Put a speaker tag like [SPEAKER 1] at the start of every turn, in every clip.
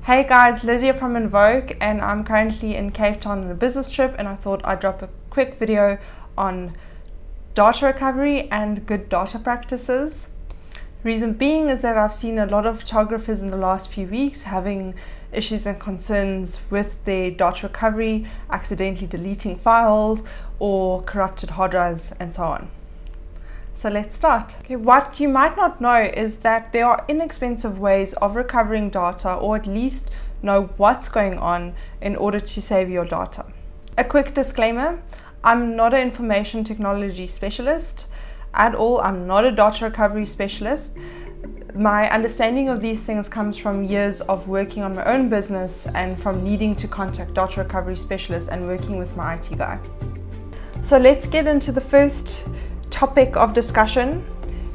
[SPEAKER 1] Hey guys, Liz here from Invoque, and I'm currently in Cape Town on a business trip, and I thought I'd drop a quick video on data recovery and good data practices. Reason being is that I've seen a lot of photographers in the last few weeks having issues and concerns with their data recovery, accidentally deleting files or corrupted hard drives and so on. So let's start. Okay, what you might not know is that there are inexpensive ways of recovering data, or at least know what's going on in order to save your data. A quick disclaimer, I'm not an information technology specialist at all. I'm not a data recovery specialist. My understanding of these things comes from years of working on my own business and from needing to contact data recovery specialists and working with my IT guy. So let's get into the first topic of discussion.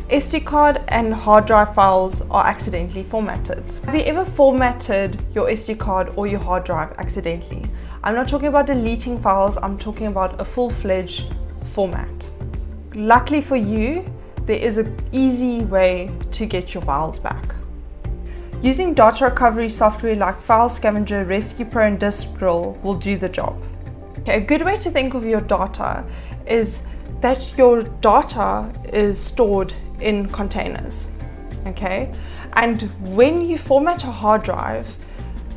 [SPEAKER 1] SD card and hard drive files are accidentally formatted. Have you ever formatted your SD card or your hard drive accidentally? I'm not talking about deleting files, I'm talking about a full-fledged format. Luckily for you, there is an easy way to get your files back. Using data recovery software like File Scavenger, Rescue Pro and Disk Drill will do the job. Okay, a good way to think of your data is that your data is stored in containers, okay? And when you format a hard drive,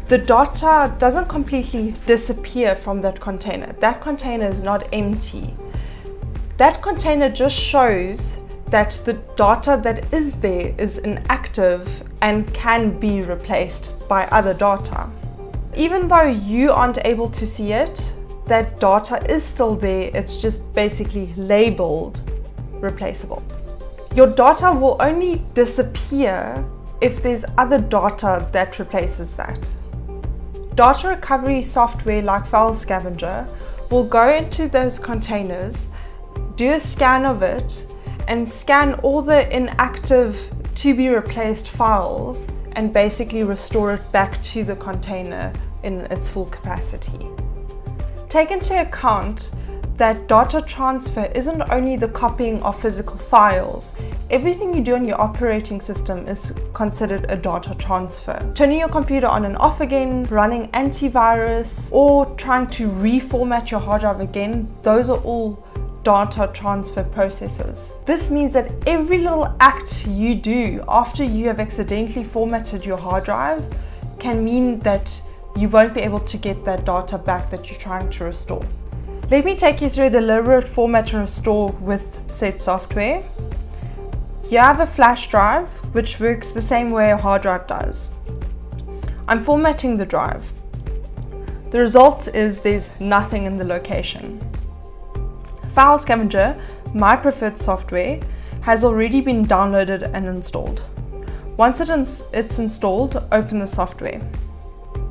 [SPEAKER 1] the data doesn't completely disappear from that container. That container is not empty. That container just shows that the data that is there is inactive and can be replaced by other data. Even though you aren't able to see it, that data is still there, it's just basically labeled replaceable. Your data will only disappear if there's other data that replaces that. Data recovery software like File Scavenger will go into those containers, do a scan of it, and scan all the inactive to be replaced files and basically restore it back to the container in its full capacity. Take into account that data transfer isn't only the copying of physical files. Everything you do on your operating system is considered a data transfer. Turning your computer on and off again, running Antivirus, or trying to reformat your hard drive again, those are all data transfer processes. This means that every little act you do after you have accidentally formatted your hard drive can mean that you won't be able to get that data back that you're trying to restore. Let me take you through a deliberate format and restore with said software. You have a flash drive, which works the same way a hard drive does. I'm formatting the drive. The result is there's nothing in the location. File Scavenger, my preferred software, has already been downloaded and installed. Once it's installed, open the software.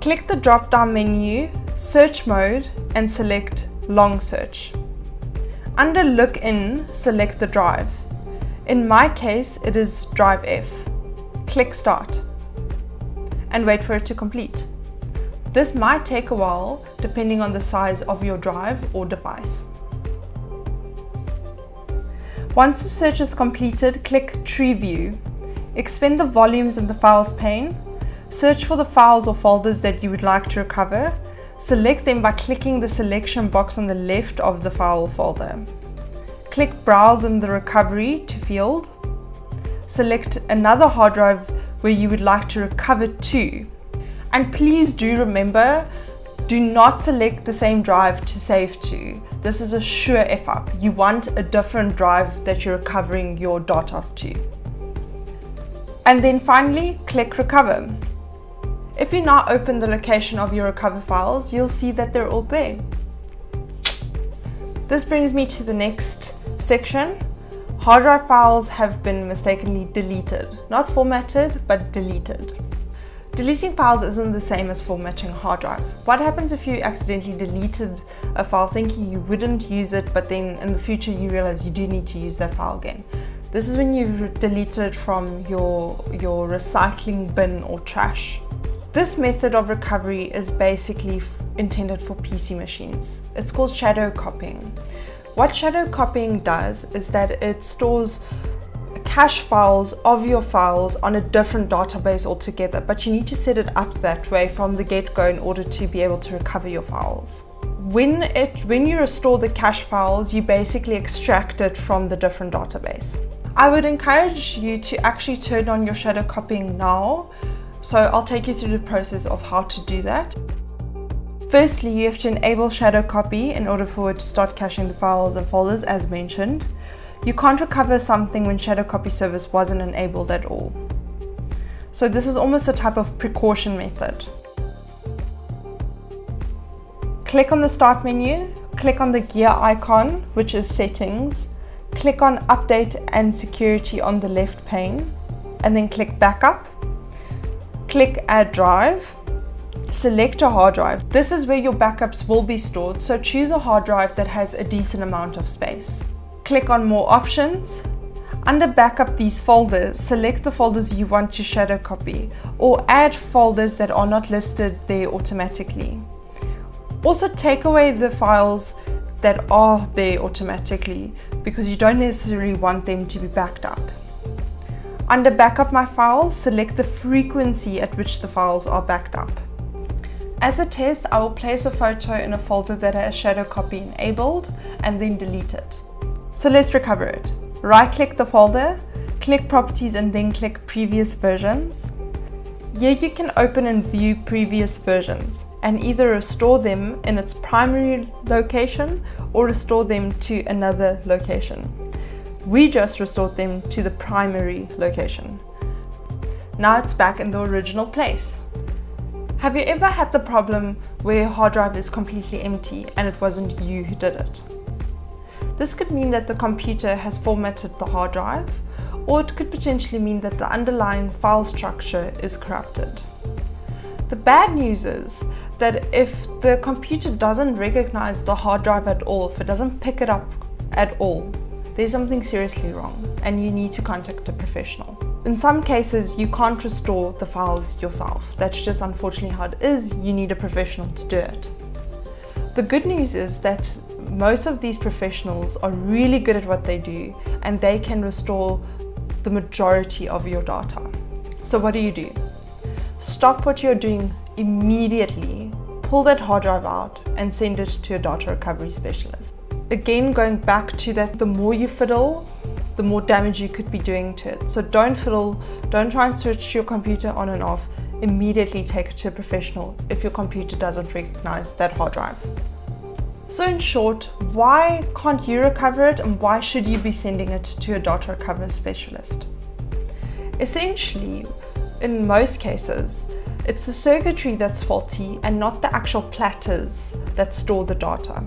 [SPEAKER 1] Click the drop-down menu, search mode, and select long search. Under look in, select the drive. In my case, it is drive F. Click start and wait for it to complete. This might take a while depending on the size of your drive or device. Once the search is completed, click Tree View. Expand the volumes in the Files pane. Search for the files or folders that you would like to recover. Select them by clicking the selection box on the left of the file folder. Click Browse in the Recovery to field. Select another hard drive where you would like to recover to. And please do remember, do not select the same drive to save to. This is a sure F-up. You want a different drive that you're recovering your data to. And then finally, click Recover. If you now open the location of your recover files, you'll see that they're all there. This brings me to the next section. Hard drive files have been mistakenly deleted. Not formatted, but deleted. Deleting files isn't the same as formatting a hard drive. What happens if you accidentally deleted a file thinking you wouldn't use it, but then in the future you realize you do need to use that file again? This is when you've deleted it from your recycling bin or trash. This method of recovery is basically intended for PC machines. It's called shadow copying. What shadow copying does is that it stores cache files of your files on a different database altogether, but you need to set it up that way from the get-go in order to be able to recover your files. When you restore the cache files, you basically extract it from the different database. I would encourage you to actually turn on your shadow copying now, so I'll take you through the process of how to do that. Firstly, you have to enable shadow copy in order for it to start caching the files and folders as mentioned. You can't recover something when shadow copy service wasn't enabled at all. So this is almost a type of precaution method. Click on the start menu, click on the gear icon, which is settings, click on update and security on the left pane, and then click backup. Click add drive. Select a hard drive. This is where your backups will be stored, so choose a hard drive that has a decent amount of space. Click on more options. Under backup these folders, select the folders you want to shadow copy or add folders that are not listed there automatically. Also take away the files that are there automatically because you don't necessarily want them to be backed up. Under backup my files, select the frequency at which the files are backed up. As a test, I will place a photo in a folder that has shadow copy enabled and then delete it. So let's recover it. Right click the folder, click properties and then click previous versions. Here you can open and view previous versions and either restore them in its primary location or restore them to another location. We just restored them to the primary location. Now it's back in the original place. Have you ever had the problem where your hard drive is completely empty and it wasn't you who did it? This could mean that the computer has formatted the hard drive, or it could potentially mean that the underlying file structure is corrupted. The bad news is that if the computer doesn't recognize the hard drive at all, if it doesn't pick it up at all, there's something seriously wrong and you need to contact a professional. In some cases, you can't restore the files yourself. That's just unfortunately how it is. You need a professional to do it. The good news is that most of these professionals are really good at what they do and they can restore the majority of your data. So what do? Stop what you're doing immediately, pull that hard drive out and send it to a data recovery specialist. Again, going back to that, the more you fiddle, the more damage you could be doing to it. So don't fiddle, don't try and switch your computer on and off. Immediately take it to a professional if your computer doesn't recognize that hard drive. So in short, why can't you recover it and why should you be sending it to a data recovery specialist? Essentially, in most cases, it's the circuitry that's faulty and not the actual platters that store the data.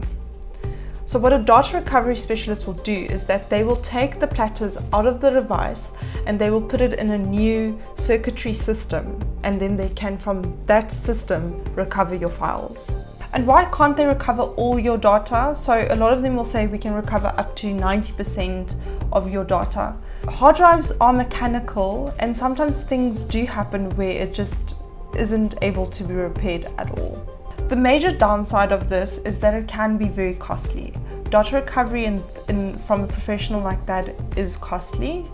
[SPEAKER 1] So what a data recovery specialist will do is that they will take the platters out of the device and they will put it in a new circuitry system, and then they can from that system recover your files. And why can't they recover all your data? So a lot of them will say we can recover up to 90% of your data. Hard drives are mechanical and sometimes things do happen where it just isn't able to be repaired at all. The major downside of this is that it can be very costly. Data recovery from a professional like that is costly.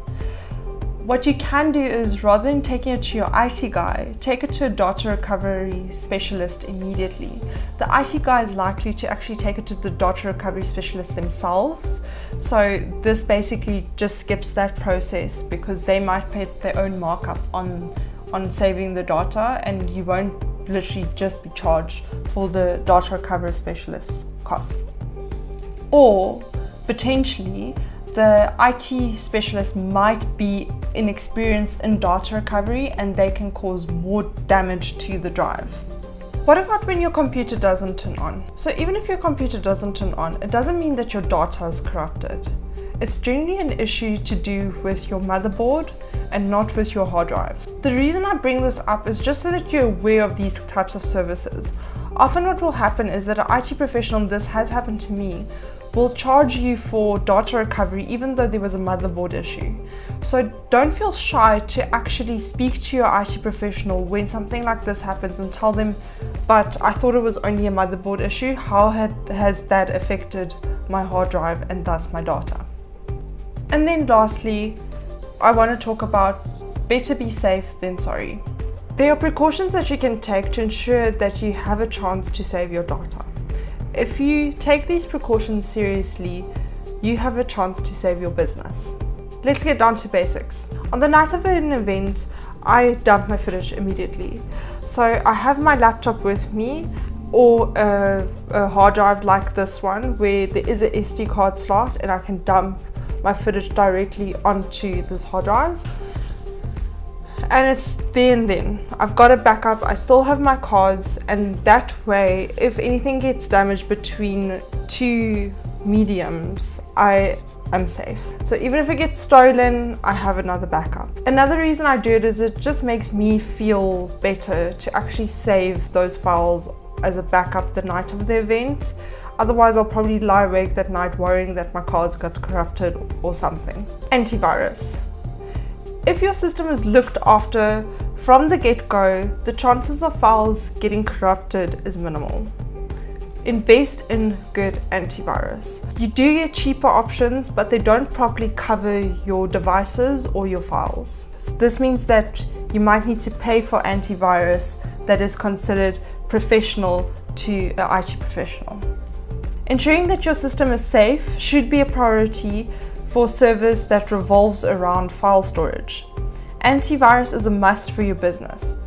[SPEAKER 1] What you can do is, rather than taking it to your IT guy, take it to a data recovery specialist immediately. The IT guy is likely to actually take it to the data recovery specialist themselves. So this basically just skips that process because they might pay their own markup on saving the data, and you won't literally just be charged for the data recovery specialist's costs. Or potentially the IT specialist might be inexperienced in data recovery and they can cause more damage to the drive. What about when your computer doesn't turn on? So even if your computer doesn't turn on, it doesn't mean that your data is corrupted. It's generally an issue to do with your motherboard and not with your hard drive. The reason I bring this up is just so that you're aware of these types of services. Often what will happen is that an IT professional, this has happened to me, will charge you for data recovery even though there was a motherboard issue. So don't feel shy to actually speak to your IT professional when something like this happens and tell them, but I thought it was only a motherboard issue. How has that affected my hard drive and thus my data? And then lastly, I want to talk about better be safe than sorry. There are precautions that you can take to ensure that you have a chance to save your data. If you take these precautions seriously, you have a chance to save your business. Let's get down to basics. On the night of an event, I dump my footage immediately. So I have my laptop with me, or a hard drive like this one where there is a SD card slot and I can dump my footage directly onto this hard drive. And it's there and then. I've got a backup, I still have my cards, and that way, if anything gets damaged between two mediums, I am safe. So even if it gets stolen, I have another backup. Another reason I do it is it just makes me feel better to actually save those files as a backup the night of the event. Otherwise, I'll probably lie awake that night worrying that my cards got corrupted or something. Antivirus. If your system is looked after from the get-go, the chances of files getting corrupted is minimal. Invest in good antivirus. You do get cheaper options, but they don't properly cover your devices or your files. So this means that you might need to pay for antivirus that is considered professional to an IT professional. Ensuring that your system is safe should be a priority for a service that revolves around file storage. Antivirus is a must for your business.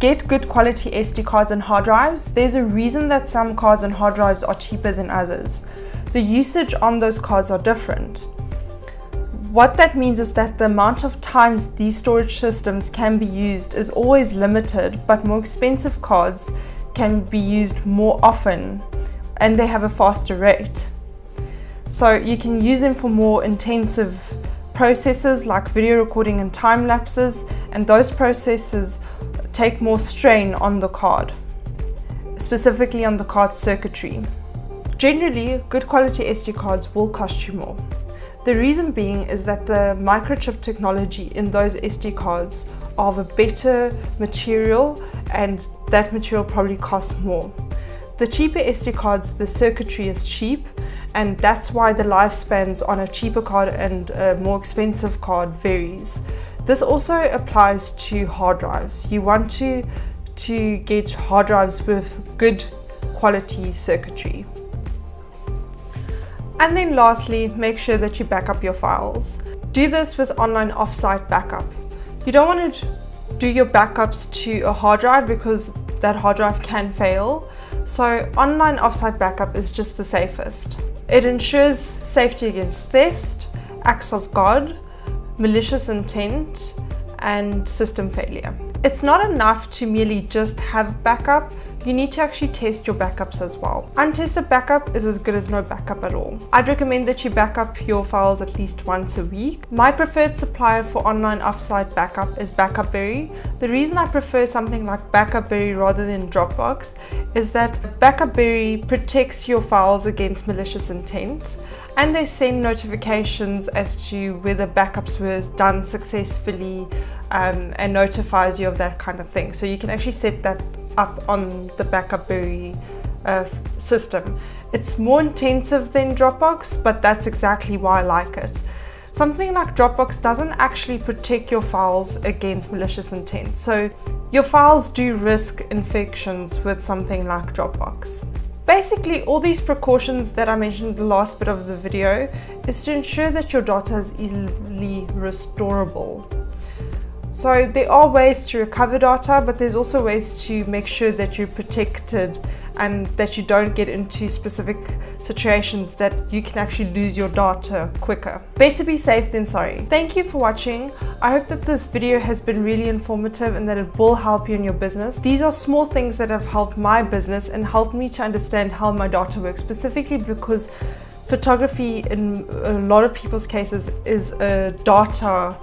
[SPEAKER 1] Get good quality SD cards and hard drives. There's a reason that some cards and hard drives are cheaper than others. The usage on those cards are different. What that means is that the amount of times these storage systems can be used is always limited, but more expensive cards can be used more often and they have a faster rate. So you can use them for more intensive processes like video recording and time lapses, and those processes take more strain on the card, specifically on the card circuitry. Generally, good quality SD cards will cost you more. The reason being is that the microchip technology in those SD cards are of a better material, and that material probably costs more. The cheaper SD cards, the circuitry is cheap, and that's why the lifespans on a cheaper card and a more expensive card varies. This also applies to hard drives. You want to get hard drives with good quality circuitry. And then lastly, make sure that you back up your files. Do this with online offsite backup. You don't want to do your backups to a hard drive because that hard drive can fail. So online offsite backup is just the safest. It ensures safety against theft, acts of God, malicious intent, and system failure. It's not enough to merely just have backup. You need to actually test your backups as well. Untested backup is as good as no backup at all. I'd recommend that you back up your files at least once a week. My preferred supplier for online offsite backup is BackupBerry. The reason I prefer something like BackupBerry rather than Dropbox is that BackupBerry protects your files against malicious intent, and they send notifications as to whether backups were done successfully, and notifies you of that kind of thing. So you can actually set that up on the BackupBerry system. It's more intensive than Dropbox, but that's exactly why I like it. Something like Dropbox doesn't actually protect your files against malicious intent. So your files do risk infections with something like Dropbox. Basically, all these precautions that I mentioned in the last bit of the video is to ensure that your data is easily restorable. So there are ways to recover data, but there's also ways to make sure that you're protected and that you don't get into specific situations that you can actually lose your data quicker. Better be safe than sorry. Thank you for watching. I hope that this video has been really informative and that it will help you in your business. These are small things that have helped my business and helped me to understand how my data works, specifically because photography in a lot of people's cases is a data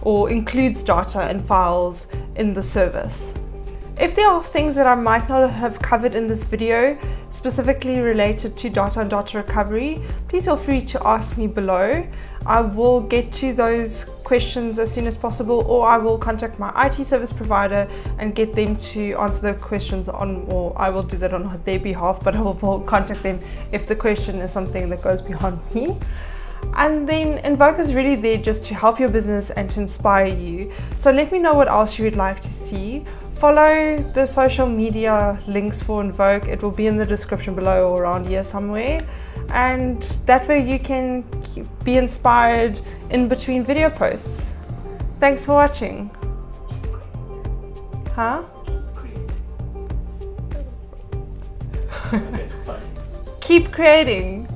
[SPEAKER 1] or includes data and files in the service. If there are things that I might not have covered in this video, specifically related to data and data recovery, please feel free to ask me below. I will get to those questions as soon as possible, or I will contact my IT service provider and get them to answer the questions or I will do that on their behalf, but I will contact them if the question is something that goes beyond me. And then Invoque is really there just to help your business and to inspire you. So let me know what else you would like to see. Follow the social media links for Invoque. It will be in the description below or around here somewhere. And that way you can be inspired in between video posts. Thanks for watching. Huh? Keep creating.